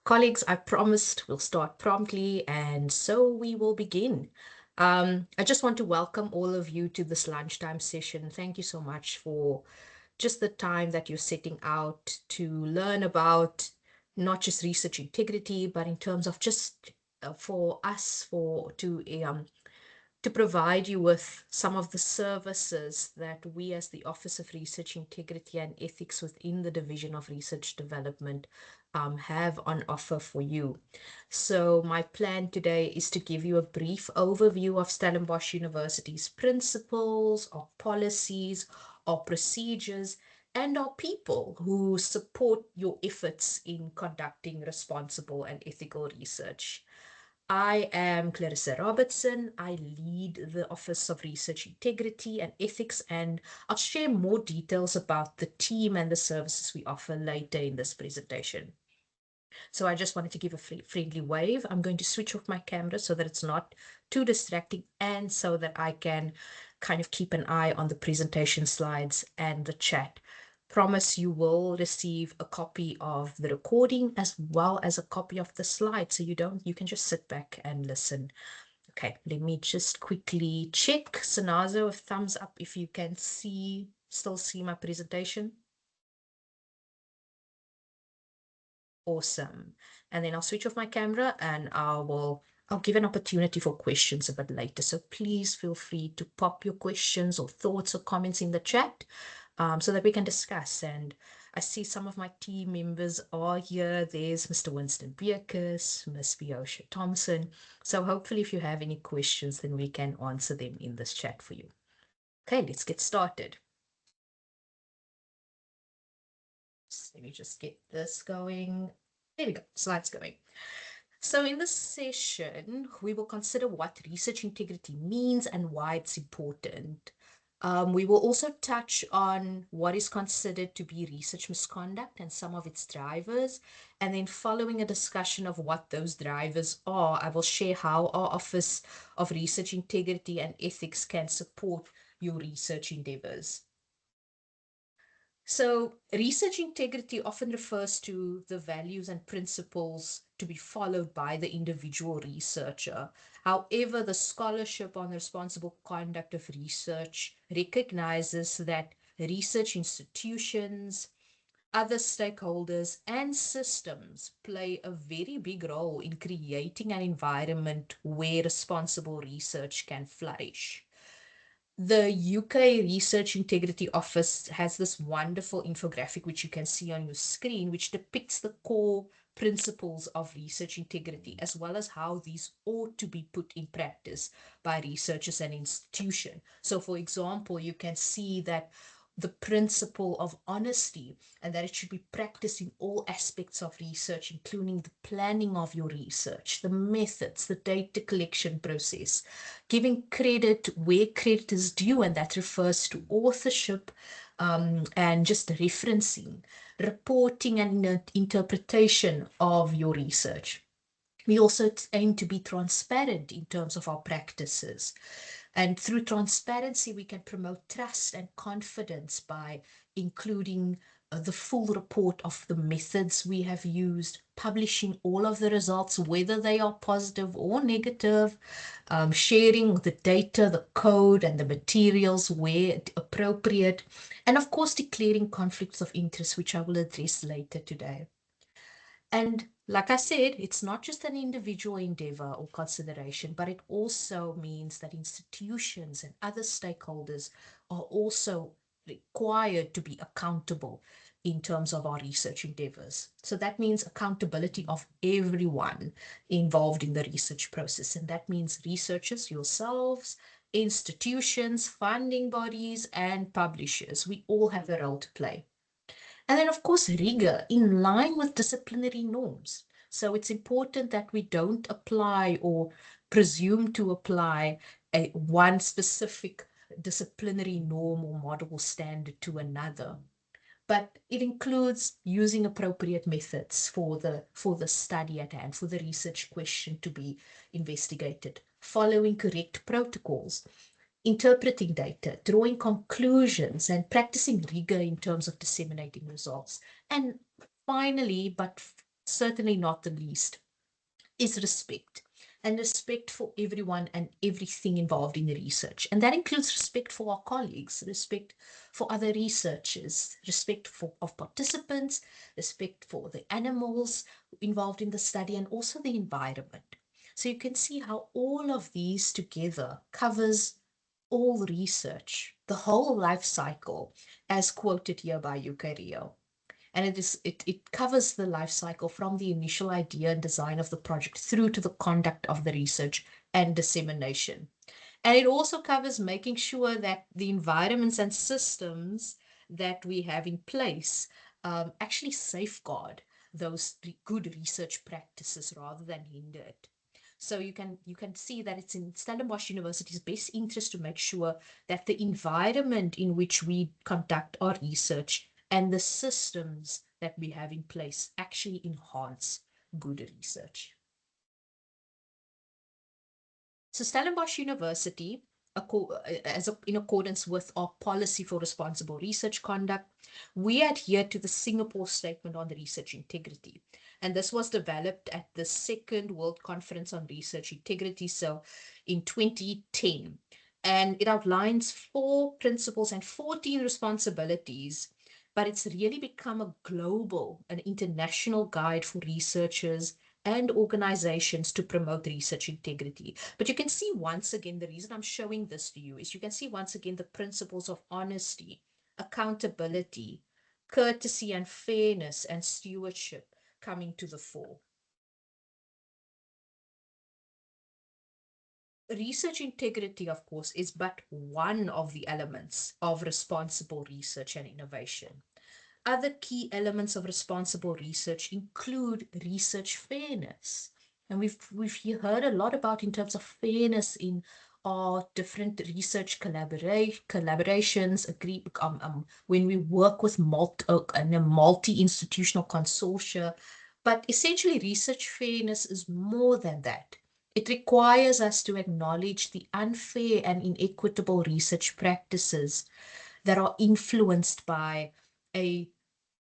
Colleagues, I promised we'll start promptly, and so we will begin. I just want to welcome all of you to this lunchtime session. Thank you so much for just the time that you're setting out to learn about not just research integrity, but in terms of just for us to provide you with some of the services that we as the Office of Research Integrity and Ethics within the Division of Research Development have on offer for you. So my plan today is to give you a brief overview of Stellenbosch University's principles, our policies, our procedures, and our people who support your efforts in conducting responsible and ethical research. I am Clarissa Robertson. I lead the Office of Research Integrity and Ethics, and I'll share more details about the team and the services we offer later in this presentation. So I just wanted to give a friendly wave. I'm going to switch off my camera so that it's not too distracting and so that I can kind of keep an eye on the presentation slides and the chat. Promise you will receive a copy of the recording as well as a copy of the slides, so you can just sit back and listen. Okay, let me just quickly check. Sanazo, a thumbs up if you can still see my presentation. Awesome. And then I'll switch off my camera and I'll give an opportunity for questions a bit later. So please feel free to pop your questions or thoughts or comments in the chat so that we can discuss. And I see some of my team members are here. There's Mr. Winston Beerkus, Miss Biosha Thompson. So hopefully if you have any questions, then we can answer them in this chat for you. Okay, let's get started. So let me just get this going. There we go, slides going. So in this session, we will consider what research integrity means and why it's important. We will also touch on what is considered to be research misconduct and some of its drivers. And then following a discussion of what those drivers are, I will share how our Office of Research Integrity and Ethics can support your research endeavors. So research integrity often refers to the values and principles to be followed by the individual researcher. However, the scholarship on the responsible conduct of research recognizes that research institutions, other stakeholders, and systems play a very big role in creating an environment where responsible research can flourish. The UK Research Integrity Office has this wonderful infographic, which you can see on your screen, which depicts the core principles of research integrity, as well as how these ought to be put in practice by researchers and institutions. So, for example, you can see that the principle of honesty and that it should be practiced in all aspects of research, including the planning of your research, the methods, the data collection process, giving credit where credit is due, and that refers to authorship and just referencing, reporting and interpretation of your research. We also aim to be transparent in terms of our practices. And through transparency, we can promote trust and confidence by including the full report of the methods we have used, publishing all of the results, whether they are positive or negative, sharing the data, the code, and the materials where appropriate, and of course, declaring conflicts of interest, which I will address later today. And like I said, it's not just an individual endeavor or consideration, but it also means that institutions and other stakeholders are also required to be accountable in terms of our research endeavors. So that means accountability of everyone involved in the research process. And that means researchers, yourselves, institutions, funding bodies, and publishers. We all have a role to play. And then, of course, rigor in line with disciplinary norms. So it's important that we don't apply or presume to apply one specific disciplinary norm or model or standard to another. But it includes using appropriate methods for the study at hand, for the research question to be investigated, following correct protocols, interpreting data, drawing conclusions, and practicing rigor in terms of disseminating results. And finally, but certainly not the least, is respect. And respect for everyone and everything involved in the research. And that includes respect for our colleagues, respect for other researchers, respect for of participants, respect for the animals involved in the study, and also the environment. So you can see how all of these together covers all research, the whole life cycle, as quoted here by Eucario. And it covers the life cycle from the initial idea and design of the project through to the conduct of the research and dissemination. And it also covers making sure that the environments and systems that we have in place actually safeguard those good research practices rather than hinder it. So you can see that it's in Stellenbosch University's best interest to make sure that the environment in which we conduct our research and the systems that we have in place actually enhance good research. So Stellenbosch University, in accordance with our policy for responsible research conduct, we adhere to the Singapore Statement on the Research Integrity. And this was developed at the Second World Conference on Research Integrity, so in 2010. And it outlines 4 principles and 14 responsibilities, but it's really become a global, an international guide for researchers and organizations to promote research integrity. But you can see once again, the reason I'm showing this to you is you can see once again the principles of honesty, accountability, courtesy and fairness and stewardship coming to the fore. Research integrity, of course, is but one of the elements of responsible research and innovation. Other key elements of responsible research include research fairness. And we've heard a lot about in terms of fairness in our different research collaborations, when we work with in a multi-institutional consortia. But essentially, research fairness is more than that. It requires us to acknowledge the unfair and inequitable research practices that are influenced by a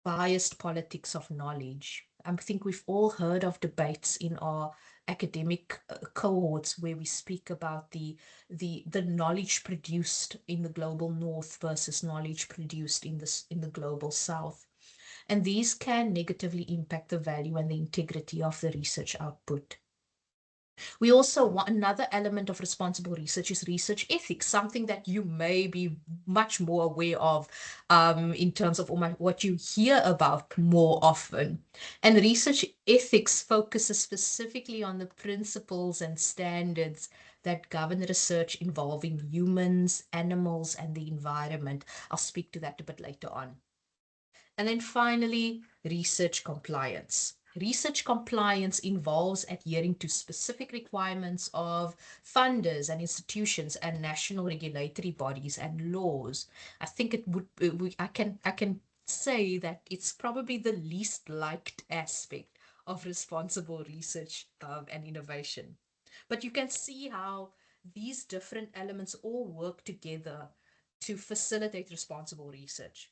biased politics of knowledge. I think we've all heard of debates in our academic cohorts where we speak about the knowledge produced in the global north versus knowledge produced in the global south. And these can negatively impact the value and the integrity of the research output. We also want another element of responsible research is research ethics, something that you may be much more aware of in terms of what you hear about more often. And research ethics focuses specifically on the principles and standards that govern research involving humans, animals, and the environment. I'll speak to that a bit later on. And then finally, research compliance. Research compliance involves adhering to specific requirements of funders and institutions and national regulatory bodies and laws. I think it would I can say that it's probably the least liked aspect of responsible research and innovation. But you can see how these different elements all work together to facilitate responsible research.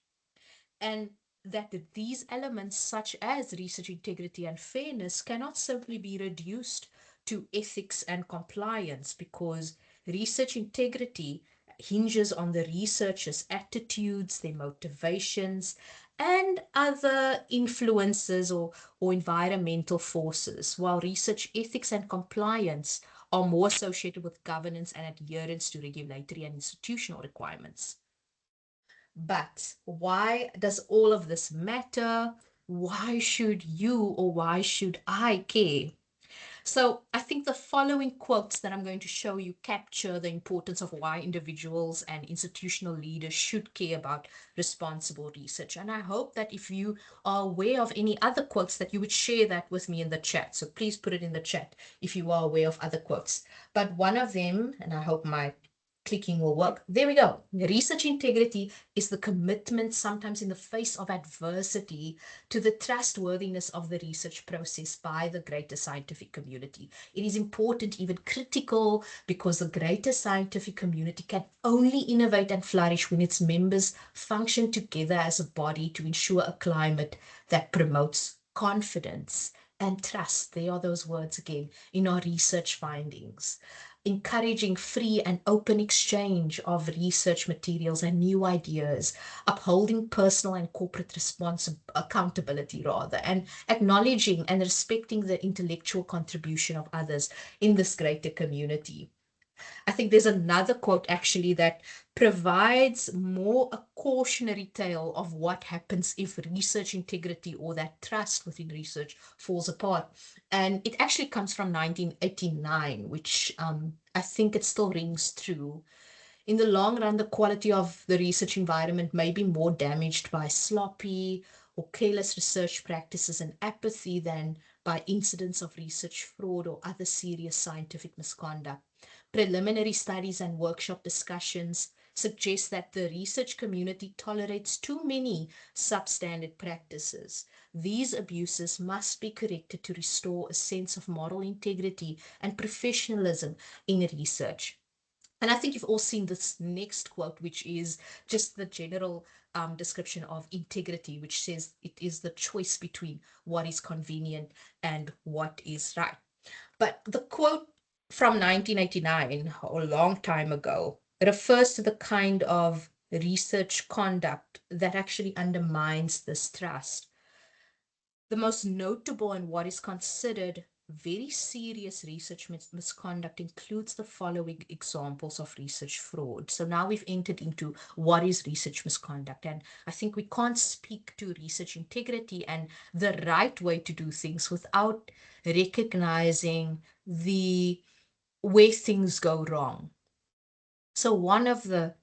And that these elements, such as research integrity and fairness, cannot simply be reduced to ethics and compliance because research integrity hinges on the researchers' attitudes, their motivations, and other influences or environmental forces, while research ethics and compliance are more associated with governance and adherence to regulatory and institutional requirements. But why does all of this matter? Why should you or why should I care? So I think the following quotes that I'm going to show you capture the importance of why individuals and institutional leaders should care about responsible research. And I hope that if you are aware of any other quotes that you would share that with me in the chat. So please put it in the chat if you are aware of other quotes. But one of them, and I hope my clicking will work. There we go. Research integrity is the commitment, sometimes in the face of adversity, to the trustworthiness of the research process by the greater scientific community. It is important, even critical, because the greater scientific community can only innovate and flourish when its members function together as a body to ensure a climate that promotes confidence, and trust. There are those words again in our research findings. Encouraging free and open exchange of research materials and new ideas, upholding personal and corporate accountability rather, and acknowledging and respecting the intellectual contribution of others in this greater community. I think there's another quote actually that provides more a cautionary tale of what happens if research integrity or that trust within research falls apart. And it actually comes from 1989, which I think it still rings true. In the long run, the quality of the research environment may be more damaged by sloppy or careless research practices and apathy than by incidents of research fraud or other serious scientific misconduct. Preliminary studies and workshop discussions suggest that the research community tolerates too many substandard practices. These abuses must be corrected to restore a sense of moral integrity and professionalism in research. And I think you've all seen this next quote, which is just the general description of integrity, which says it is the choice between what is convenient and what is right. But the quote from 1989, or a long time ago, refers to the kind of research conduct that actually undermines this trust. The most notable and what is considered very serious research misconduct includes the following examples of research fraud. So now we've entered into what is research misconduct. And I think we can't speak to research integrity and the right way to do things without recognizing the where things go wrong. So one of the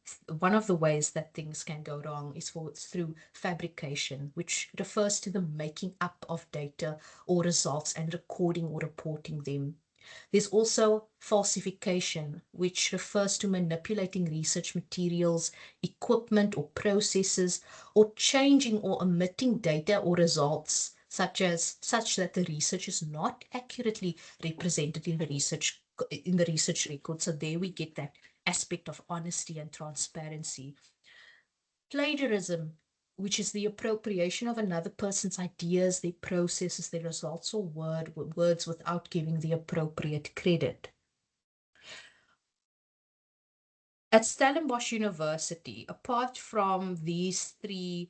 ways that things can go wrong is through fabrication, which refers to the making up of data or results and recording or reporting them. There's also falsification, which refers to manipulating research materials, equipment, or processes, or changing or omitting data or results such that the research is not accurately represented in the research record. So there we get that aspect of honesty and transparency. Plagiarism, which is the appropriation of another person's ideas, their processes, their results, or words without giving the appropriate credit. At Stellenbosch University, apart from these three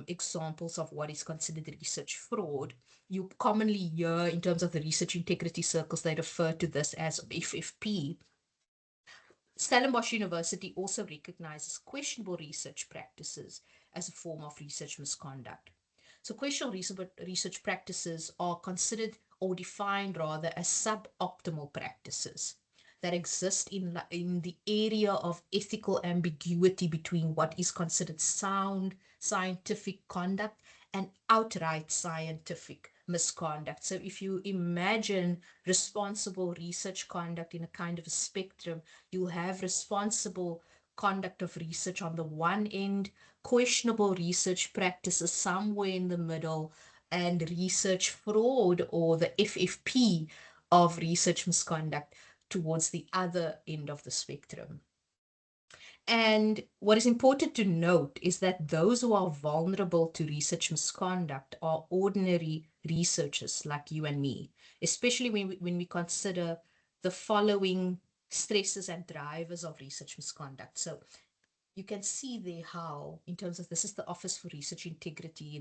examples of what is considered research fraud, you commonly hear in terms of the research integrity circles, they refer to this as FFP. Stellenbosch University also recognizes questionable research practices as a form of research misconduct. So, questionable research practices are considered or defined rather as suboptimal practices that exist in the area of ethical ambiguity between what is considered sound scientific conduct and outright scientific misconduct. So, if you imagine responsible research conduct in a kind of a spectrum, you have responsible conduct of research on the one end, questionable research practices somewhere in the middle, and research fraud or the FFP of research misconduct towards the other end of the spectrum. And what is important to note is that those who are vulnerable to research misconduct are ordinary researchers like you and me, especially when we consider the following stresses and drivers of research misconduct. So you can see there how, in terms of this is the Office for Research Integrity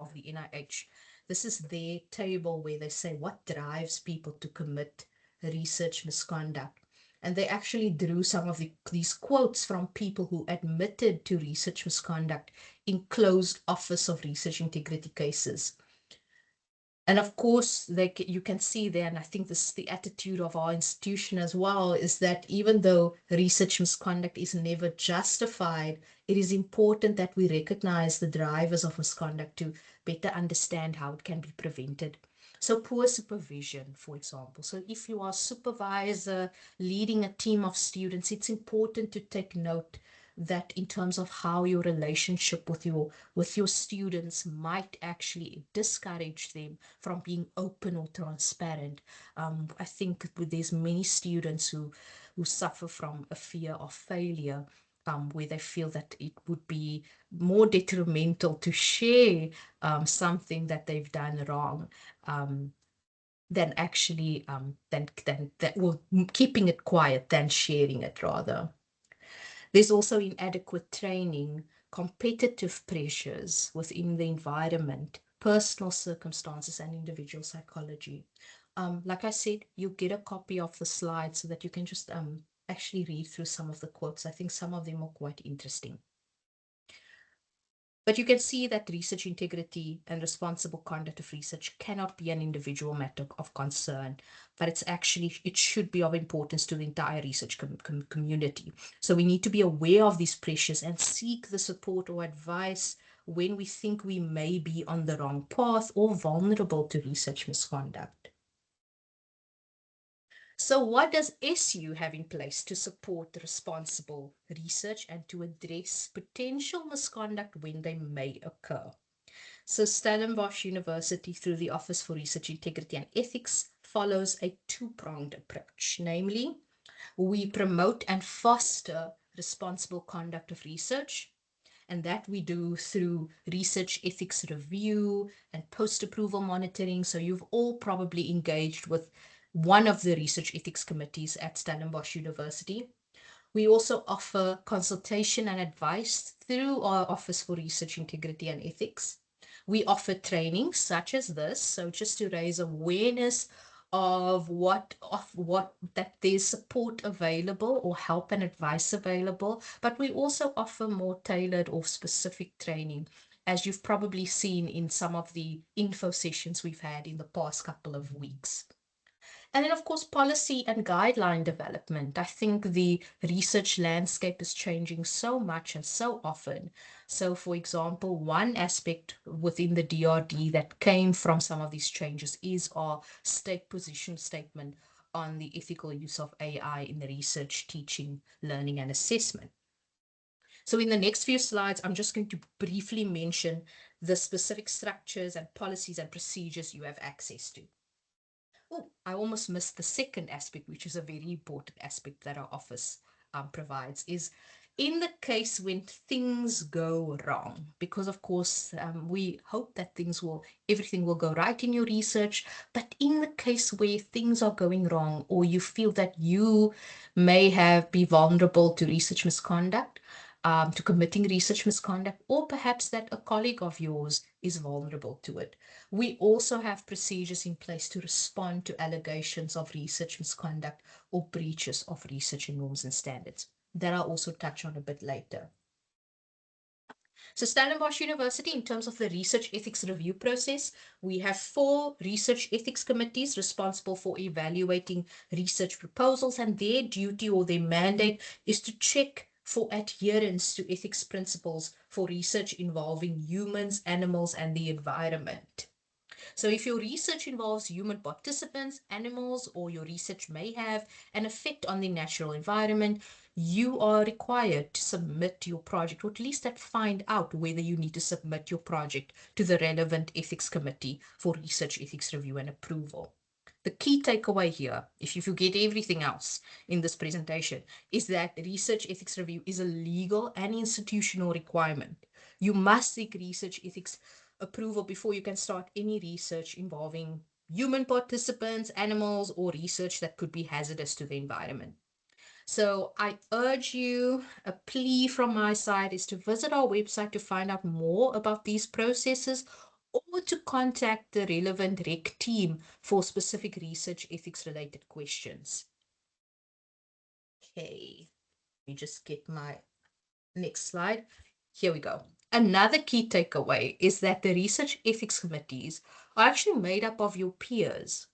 of the NIH. This is their table where they say what drives people to commit research misconduct. And they actually drew some of these quotes from people who admitted to research misconduct in closed Office of Research Integrity cases. And of course, you can see there, and I think this is the attitude of our institution as well, is that even though research misconduct is never justified, it is important that we recognize the drivers of misconduct to better understand how it can be prevented. So poor supervision, for example. So if you are a supervisor leading a team of students, it's important to take note that in terms of how your relationship with your students might actually discourage them from being open or transparent. I think there's many students who suffer from a fear of failure. where they feel that it would be more detrimental to share something that they've done wrong um, than actually than that well keeping it quiet than sharing it rather. There's also inadequate training, competitive pressures within the environment, personal circumstances, and individual psychology. Like I said, you get a copy of the slides so that you can just actually read through some of the quotes. I think some of them are quite interesting. But you can see that research integrity and responsible conduct of research cannot be an individual matter of concern, but it should be of importance to the entire research community. So we need to be aware of these pressures and seek the support or advice when we think we may be on the wrong path or vulnerable to research misconduct. So what does SU have in place to support responsible research and to address potential misconduct when they may occur? So Stellenbosch University, through the Office for Research Integrity and Ethics, follows a two-pronged approach. Namely, we promote and foster responsible conduct of research, and that we do through research ethics review and post-approval monitoring. So you've all probably engaged with one of the research ethics committees at Stellenbosch University. We also offer consultation and advice through our Office for Research Integrity and Ethics. We offer training such as this, so just to raise awareness of what that there's support available or help and advice available, but we also offer more tailored or specific training, as you've probably seen in some of the info sessions we've had in the past couple of weeks. And then, of course, policy and guideline development. I think the research landscape is changing so much and so often. So, for example, one aspect within the DRD that came from some of these changes is our state position statement on the ethical use of AI in the research, teaching, learning, and assessment. So in the next few slides, I'm just going to briefly mention the specific structures and policies and procedures you have access to. Oh, I almost missed the second aspect, which is a very important aspect that our office provides, is in the case when things go wrong, because of course we hope that everything will go right in your research, but in the case where things are going wrong or you feel that you may have be vulnerable to research misconduct, to committing research misconduct, or perhaps that a colleague of yours is vulnerable to it. We also have procedures in place to respond to allegations of research misconduct or breaches of research norms and standards that I'll also touch on a bit later. So Stellenbosch University, in terms of the research ethics review process, we have 4 research ethics committees responsible for evaluating research proposals, and their duty or their mandate is to check for adherence to ethics principles for research involving humans, animals, and the environment. So if your research involves human participants, animals, or your research may have an effect on the natural environment, you are required to submit your project, or at least that find out whether you need to submit your project to the relevant ethics committee for research ethics review and approval. The key takeaway here, if you forget everything else in this presentation, is that research ethics review is a legal and institutional requirement. You must seek research ethics approval before you can start any research involving human participants, animals, or research that could be hazardous to the environment. So I urge you, a plea from my side is to visit our website to find out more about these processes or to contact the relevant REC team for specific research ethics related questions. Okay, let me just get my next slide. Here we go. Another key takeaway is that the research ethics committees are actually made up of your peers.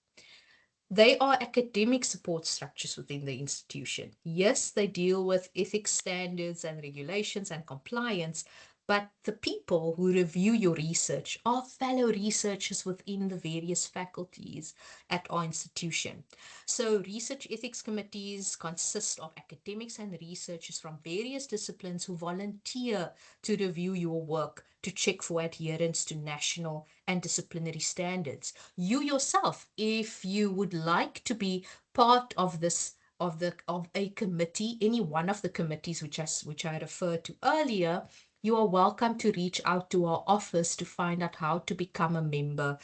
They are academic support structures within the institution. Yes, they deal with ethics standards and regulations and compliance, but the people who review your research are fellow researchers within the various faculties at our institution. So research ethics committees consist of academics and researchers from various disciplines who volunteer to review your work to check for adherence to national and disciplinary standards. You yourself, if you would like to be part of this of a committee, any one of the committees which I referred to earlier, you are welcome to reach out to our office to find out how to become a member,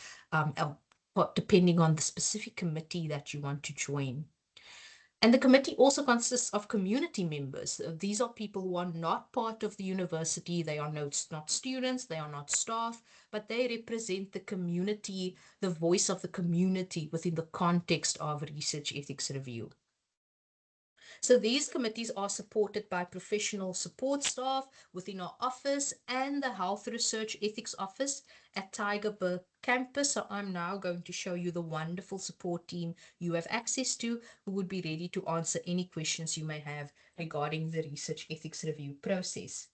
depending on the specific committee that you want to join. And the committee also consists of community members. These are people who are not part of the university. They are not students, they are not staff, but they represent the community, the voice of the community within the context of research ethics review. So these committees are supported by professional support staff within our office and the Health Research Ethics Office at Tygerberg campus. So I'm now going to show you the wonderful support team you have access to, who would be ready to answer any questions you may have regarding the research ethics review process.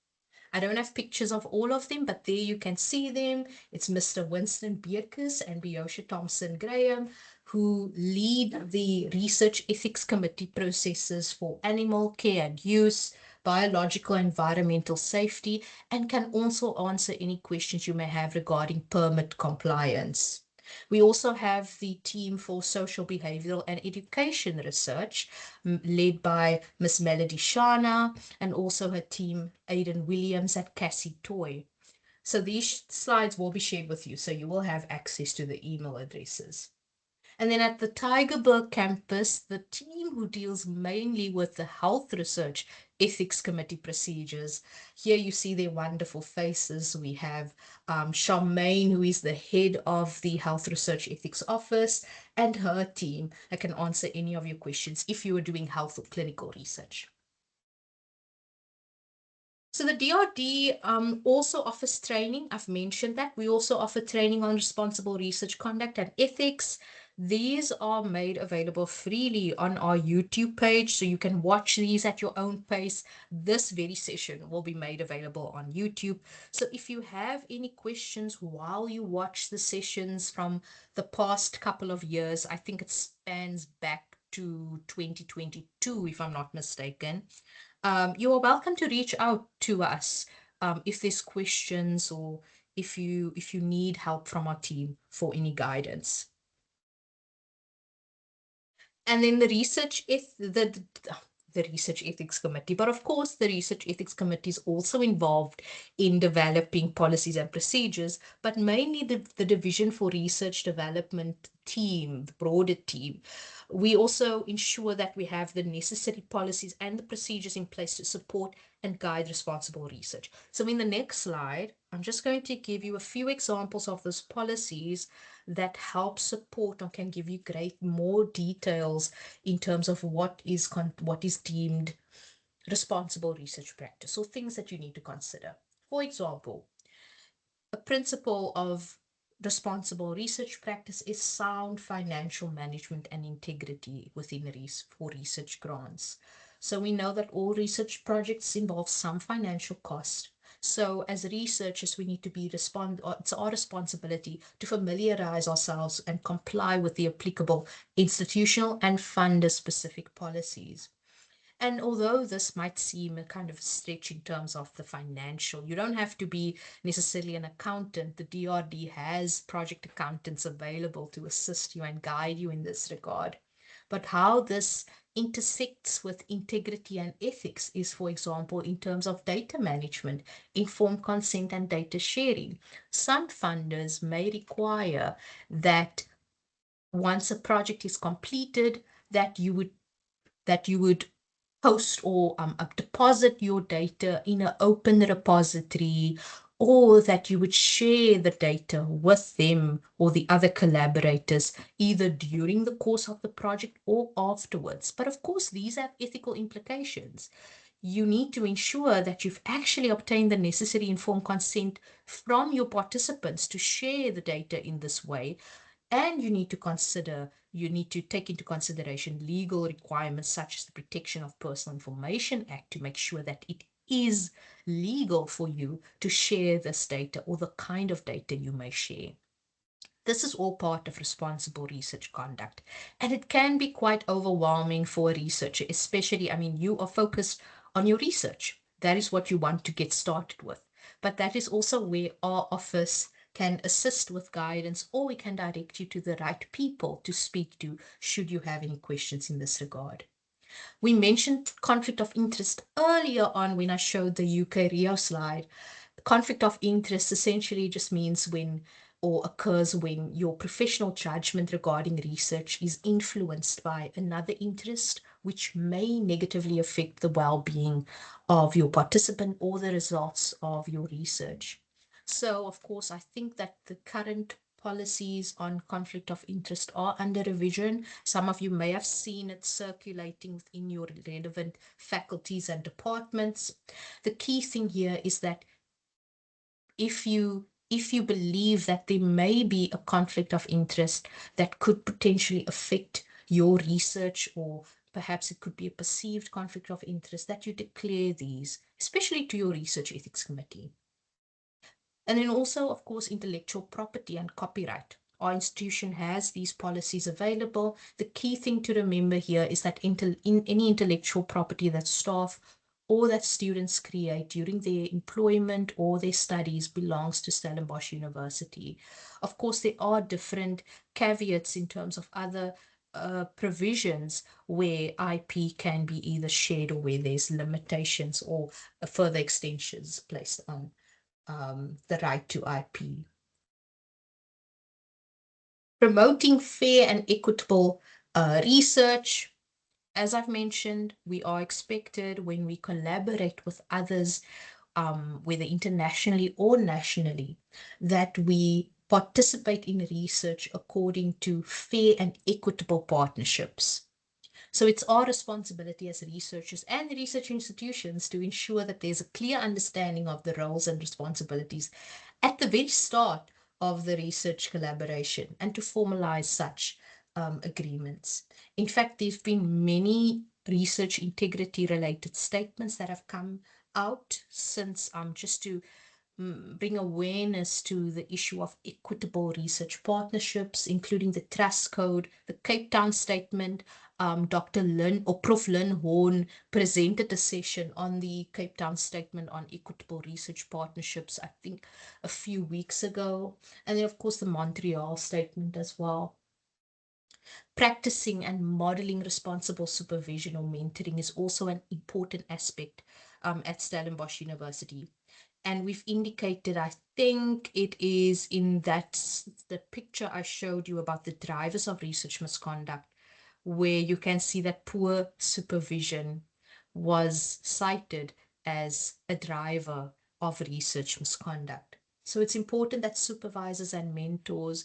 I don't have pictures of all of them, but there you can see them. It's Mr. Winston Beerkus and Biosha Thompson Graham, who lead the Research Ethics Committee processes for animal care and use, biological and environmental safety, and can also answer any questions you may have regarding permit compliance. We also have the team for social behavioral and education research, led by Miss Melody Shana, and also her team, Aidan Williams at Cassie Toy. So these slides will be shared with you, so you will have access to the email addresses. And then at the Tygerberg campus, the team who deals mainly with the health research ethics committee procedures. Here you see their wonderful faces. We have Charmaine, who is the head of the health research ethics office, and her team that can answer any of your questions if you are doing health or clinical research. So the DRD also offers training. I've mentioned that. We also offer training on responsible research conduct and ethics. These are made available freely on our YouTube page, so you can watch these at your own pace. This very session will be made available on YouTube. So if you have any questions while you watch the sessions from the past couple of years, I think it spans back to 2022, if I'm not mistaken, you are welcome to reach out to us if there's questions or if you need help from our team for any guidance. And then the research ethics committee, but of course the research ethics committee is also involved in developing policies and procedures, but mainly the division for research development team, the broader team. We also ensure that we have the necessary policies and the procedures in place to support and guide responsible research. So in the next slide, I'm just going to give you a few examples of those policies that help support and can give you great more details in terms of what is deemed responsible research practice, or things that you need to consider. For example, a principle of responsible research practice is sound financial management and integrity within for research grants. So we know that all research projects involve some financial cost. So as researchers, we need to it's our responsibility to familiarize ourselves and comply with the applicable institutional and funder specific policies. And although this might seem a kind of stretch in terms of the financial, you don't have to be necessarily an accountant. The DRD has project accountants available to assist you and guide you in this regard. But how this intersects with integrity and ethics is, for example, in terms of data management, informed consent, and data sharing. Some funders may require that once a project is completed, that you would post or deposit your data in an open repository, or that you would share the data with them or the other collaborators either during the course of the project or afterwards. But of course, these have ethical implications. You need to ensure that you've actually obtained the necessary informed consent from your participants to share the data in this way, and you need to take into consideration legal requirements such as the Protection of Personal Information Act to make sure that it is legal for you to share this data or the kind of data you may share. This is all part of responsible research conduct, and it can be quite overwhelming for a researcher, especially, I mean, you are focused on your research. That is what you want to get started with. But that is also where our office can assist with guidance, or we can direct you to the right people to speak to should you have any questions in this regard. We mentioned conflict of interest earlier on when I showed the UK Rio slide. Conflict of interest essentially just means when or occurs when your professional judgment regarding research is influenced by another interest, which may negatively affect the well being of your participant or the results of your research. So, of course, I think that the current policies on conflict of interest are under revision. Some of you may have seen it circulating within your relevant faculties and departments. The key thing here is that if you believe that there may be a conflict of interest that could potentially affect your research, or perhaps it could be a perceived conflict of interest, that you declare these, especially to your research ethics committee. And then also, of course, intellectual property and copyright. Our institution has these policies available. The key thing to remember here is that in any intellectual property that staff or that students create during their employment or their studies belongs to Stellenbosch University. Of course, there are different caveats in terms of other provisions where IP can be either shared or where there's limitations or further extensions placed on the right to IP. Promoting fair and equitable research. As I've mentioned, we are expected when we collaborate with others, whether internationally or nationally, that we participate in research according to fair and equitable partnerships. So it's our responsibility as researchers and research institutions to ensure that there's a clear understanding of the roles and responsibilities at the very start of the research collaboration and to formalize such agreements. In fact, there's been many research integrity related statements that have come out since, just to bring awareness to the issue of equitable research partnerships, including the Trust Code, the Cape Town Statement. Dr. Lynn or Prof. Lynn Horn presented a session on the Cape Town Statement on Equitable Research Partnerships, I think a few weeks ago. And then, of course, the Montreal Statement as well. Practicing and modeling responsible supervision or mentoring is also an important aspect at Stellenbosch University. And we've indicated, I think it is in the picture I showed you about the drivers of research misconduct, where you can see that poor supervision was cited as a driver of research misconduct. So it's important that supervisors and mentors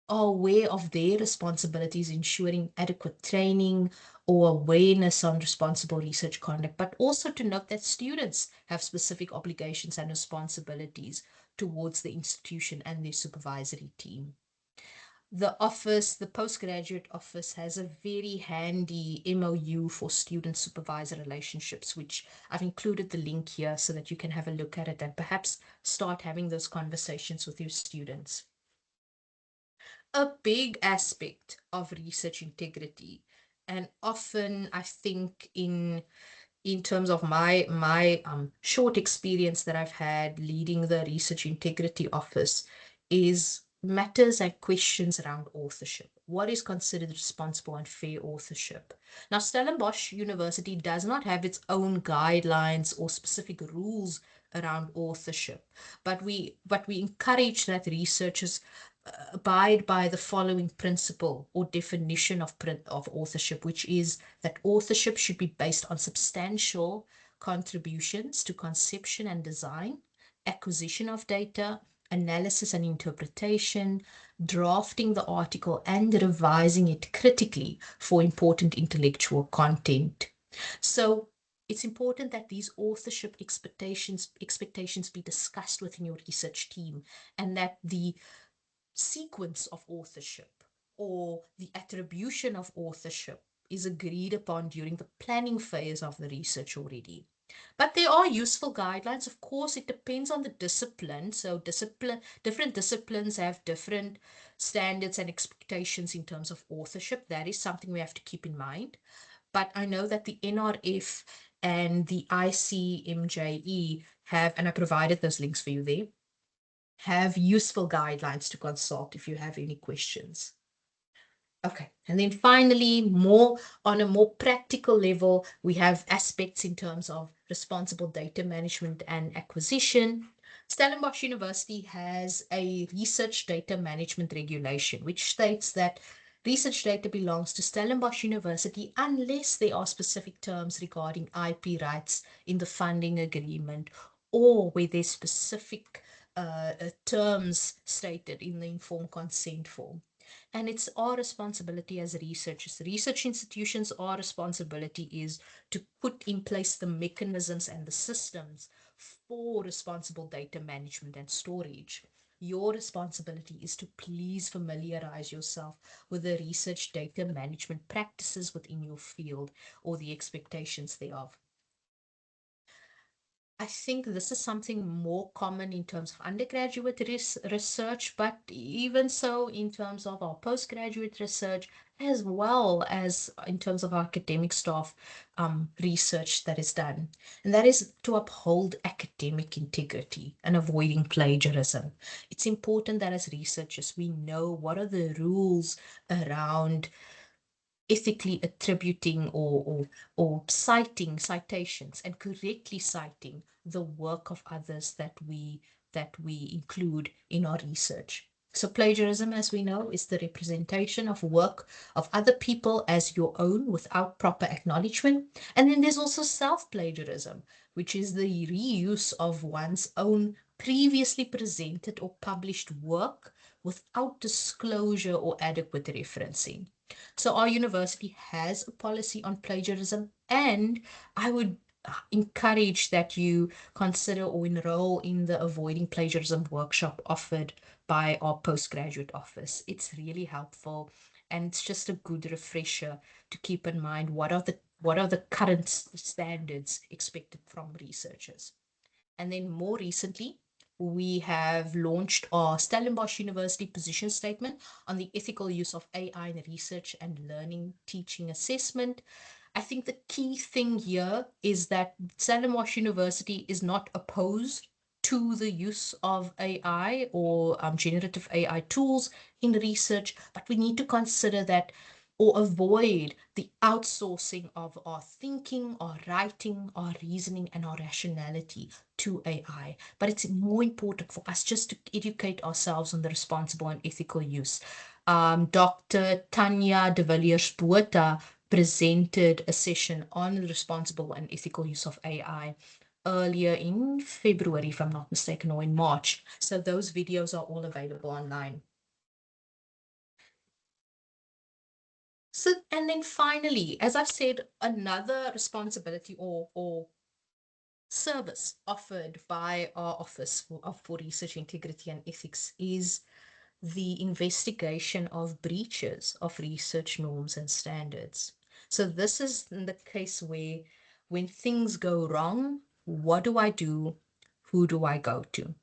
are aware of their responsibilities, ensuring adequate training or awareness on responsible research conduct, but also to note that students have specific obligations and responsibilities towards the institution and their supervisory team. The office, the postgraduate office, has a very handy MOU for student supervisor relationships, which I've included the link here so that you can have a look at it and perhaps start having those conversations with your students. A big aspect of research integrity, and often I think in terms of my short experience that I've had leading the research integrity office, is matters and questions around authorship. What is considered responsible and fair authorship? Now, Stellenbosch University does not have its own guidelines or specific rules around authorship, but we encourage that researchers abide by the following principle or definition of authorship, which is that authorship should be based on substantial contributions to conception and design, acquisition of data, analysis and interpretation, drafting the article, and revising it critically for important intellectual content. So it's important that these authorship expectations be discussed within your research team, and that the sequence of authorship or the attribution of authorship is agreed upon during the planning phase of the research already. But there are useful guidelines. Of course, it depends on the discipline. So different disciplines have different standards and expectations in terms of authorship. That is something we have to keep in mind. But I know that the NRF and the ICMJE have, and I provided those links for you there, have useful guidelines to consult if you have any questions. Okay. And then finally, more on a more practical level, we have aspects in terms of responsible data management and acquisition. Stellenbosch University has a research data management regulation, which states that research data belongs to Stellenbosch University unless there are specific terms regarding IP rights in the funding agreement or where there's specific terms stated in the informed consent form. And it's our responsibility as researchers, research institutions, our responsibility is to put in place the mechanisms and the systems for responsible data management and storage. Your responsibility is to please familiarize yourself with the research data management practices within your field or the expectations thereof. I think this is something more common in terms of undergraduate research, but even so in terms of our postgraduate research, as well as in terms of our academic staff research that is done. And that is to uphold academic integrity and avoiding plagiarism. It's important that as researchers, we know what are the rules around ethically attributing or citing citations and correctly citing the work of others that we include in our research. So plagiarism, as we know, is the representation of work of other people as your own without proper acknowledgement. And then there's also self-plagiarism, which is the reuse of one's own previously presented or published work without disclosure or adequate referencing. So our university has a policy on plagiarism, and I would encourage that you consider or enroll in the Avoiding Plagiarism workshop offered by our postgraduate office. It's really helpful, and it's just a good refresher to keep in mind what are the current standards expected from researchers. And then more recently, we have launched our Stellenbosch University position statement on the ethical use of AI in research and learning teaching assessment. I think the key thing here is that Stellenbosch University is not opposed to the use of AI or generative AI tools in research, but we need to consider that or avoid the outsourcing of our thinking, our writing, our reasoning, and our rationality to AI. But it's more important for us just to educate ourselves on the responsible and ethical use. Dr. Tanya de Villiers Botha presented a session on the responsible and ethical use of AI earlier in February, if I'm not mistaken, or in March. So those videos are all available online. So, and then finally, as I've said, another responsibility or service offered by our Office for Research Integrity and Ethics is the investigation of breaches of research norms and standards. So this is in the case where when things go wrong, what do I do? Who do I go to?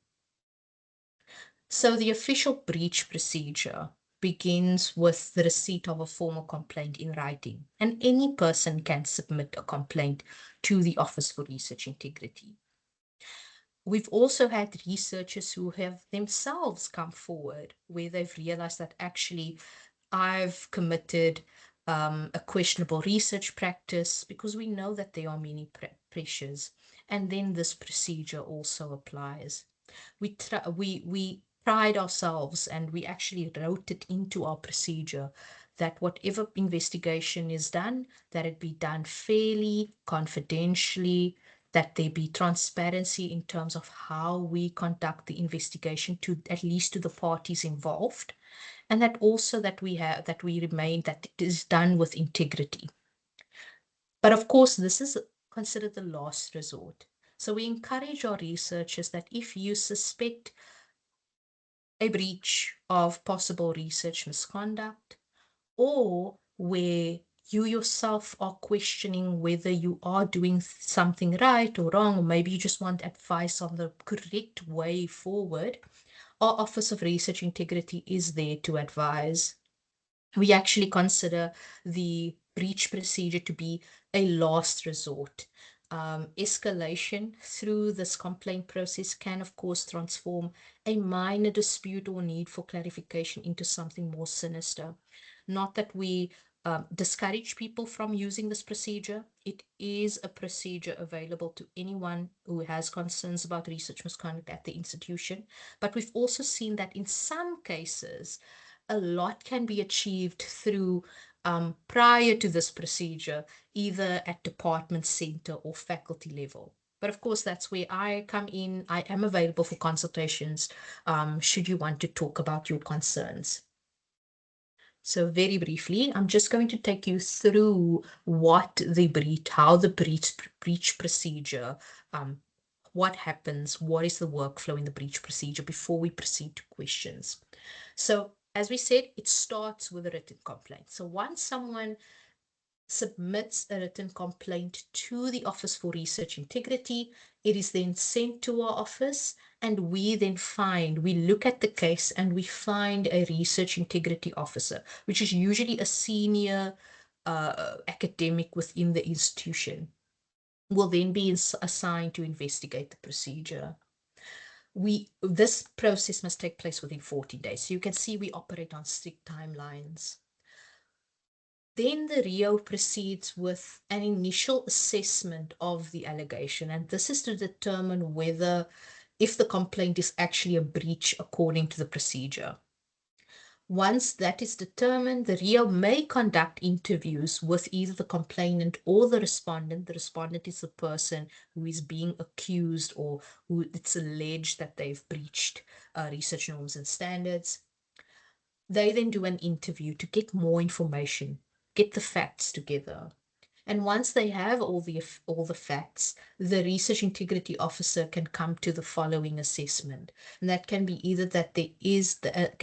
So the official breach procedure begins with the receipt of a formal complaint in writing, and any person can submit a complaint to the Office for Research Integrity. We've also had researchers who have themselves come forward where they've realized that actually I've committed a questionable research practice because we know that there are many pressures. And then this procedure also applies. We pride ourselves and we actually wrote it into our procedure that whatever investigation is done, that it be done fairly, confidentially, that there be transparency in terms of how we conduct the investigation to at least to the parties involved, and that also that it is done with integrity. But of course, this is considered the last resort. So we encourage our researchers that if you suspect a breach of possible research misconduct, or where you yourself are questioning whether you are doing something right or wrong, or maybe you just want advice on the correct way forward, our Office of Research Integrity is there to advise. We actually consider the breach procedure to be a last resort. Escalation through this complaint process can, of course, transform a minor dispute or need for clarification into something more sinister. Not that we discourage people from using this procedure. It is a procedure available to anyone who has concerns about research misconduct at the institution. But we've also seen that in some cases, a lot can be achieved through prior to this procedure, either at department center or faculty level. But of course, that's where I come in. I am available for consultations should you want to talk about your concerns. So very briefly, I'm just going to take you through how the breach procedure, what happens, what is the workflow in the breach procedure before we proceed to questions. So as we said, it starts with a written complaint. So once someone submits a written complaint to the Office for Research Integrity. It is then sent to our office, and we look at the case and we find a research integrity officer, which is usually a senior academic within the institution, will then be assigned to investigate the procedure. This process must take place within 14 days. So you can see we operate on strict timelines. Then the RIO proceeds with an initial assessment of the allegation, and this is to determine whether if the complaint is actually a breach according to the procedure. Once that is determined, the RIO may conduct interviews with either the complainant or the respondent. The respondent is the person who is being accused or who it's alleged that they've breached research norms and standards. They then do an interview to get more information, get the facts together. And once they have all the facts, the research integrity officer can come to the following assessment. And that can be either that the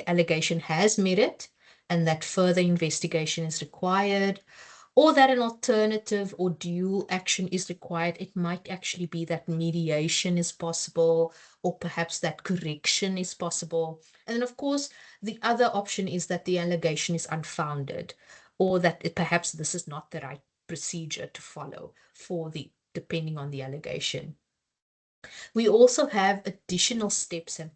allegation has merit and that further investigation is required, or that an alternative or dual action is required. It might actually be that mediation is possible, or perhaps that correction is possible. And then, of course, the other option is that the allegation is unfounded, or that perhaps this is not the right procedure to follow depending on the allegation. We also have additional steps and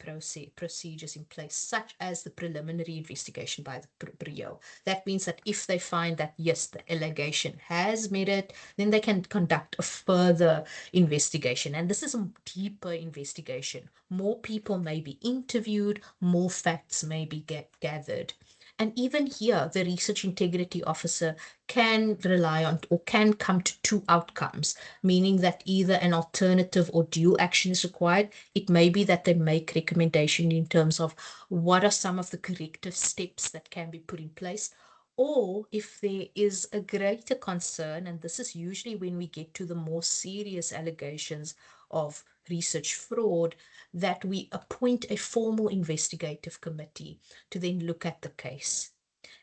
procedures in place, such as the preliminary investigation by the BRIO. That means that if they find that, yes, the allegation has merit, then they can conduct a further investigation. And this is a deeper investigation. More people may be interviewed, more facts may be gathered. And even here, the research integrity officer can rely on or can come to two outcomes, meaning that either an alternative or dual action is required. It may be that they make recommendation in terms of what are some of the corrective steps that can be put in place. Or if there is a greater concern, and this is usually when we get to the more serious allegations of research fraud, that we appoint a formal investigative committee to then look at the case.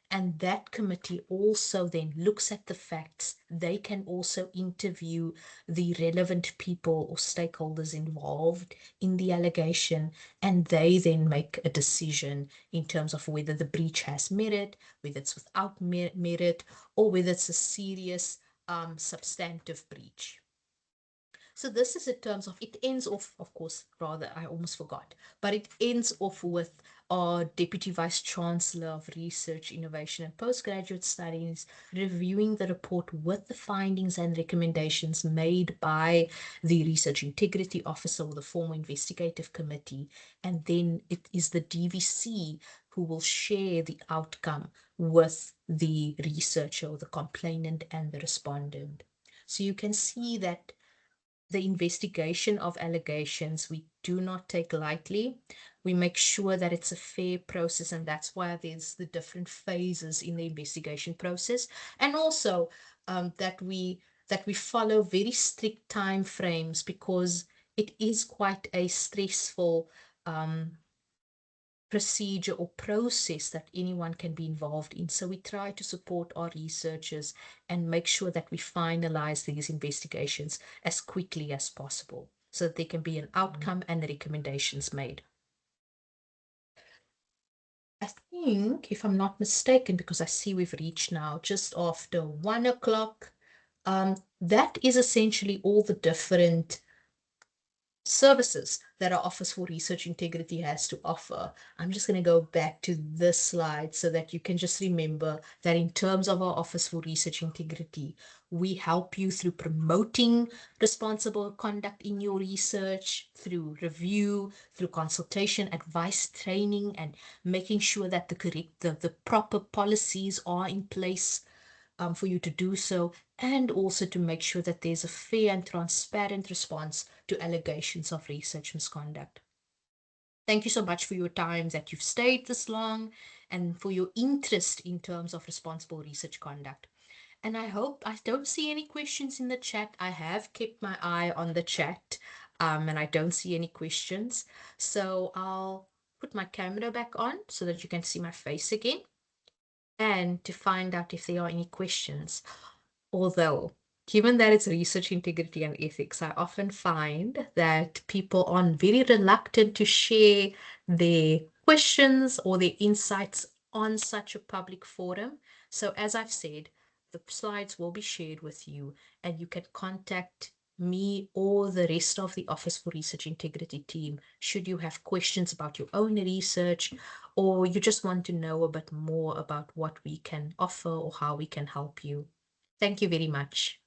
And that committee also then looks at the facts. They can also interview the relevant people or stakeholders involved in the allegation, and they then make a decision in terms of whether the breach has merit, whether it's without merit, or whether it's a serious substantive breach. So this is in terms of, it ends off, of course, rather, I almost forgot, but it ends off with our Deputy Vice Chancellor of Research, Innovation and Postgraduate Studies reviewing the report with the findings and recommendations made by the Research Integrity Officer or the formal investigative committee. And then it is the DVC who will share the outcome with the researcher or the complainant and the respondent. So you can see that the investigation of allegations we do not take lightly. We make sure that it's a fair process, and that's why there's the different phases in the investigation process, and also that we follow very strict time frames, because it is quite a stressful procedure or process that anyone can be involved in. So we try to support our researchers and make sure that we finalize these investigations as quickly as possible so that there can be an outcome and recommendations made. I think, if I'm not mistaken, because I see we've reached now just after 1 o'clock, That is essentially all the different services that our Office for Research Integrity has to offer. I'm just going to go back to this slide so that you can just remember that in terms of our Office for Research Integrity, we help you through promoting responsible conduct in your research, through review, through consultation, advice, training, and making sure that the proper policies are in place for you to do so, and also to make sure that there's a fair and transparent response to allegations of research misconduct. Thank you so much for your time that you've stayed this long and for your interest in terms of responsible research conduct. And I hope I don't see any questions in the chat. I have kept my eye on the chat and I don't see any questions. So I'll put my camera back on so that you can see my face again and to find out if there are any questions. Although, given that it's research integrity and ethics, I often find that people are very reluctant to share their questions or their insights on such a public forum. So, as I've said, the slides will be shared with you, and you can contact me or the rest of the Office for Research Integrity team should you have questions about your own research or you just want to know a bit more about what we can offer or how we can help you. Thank you very much.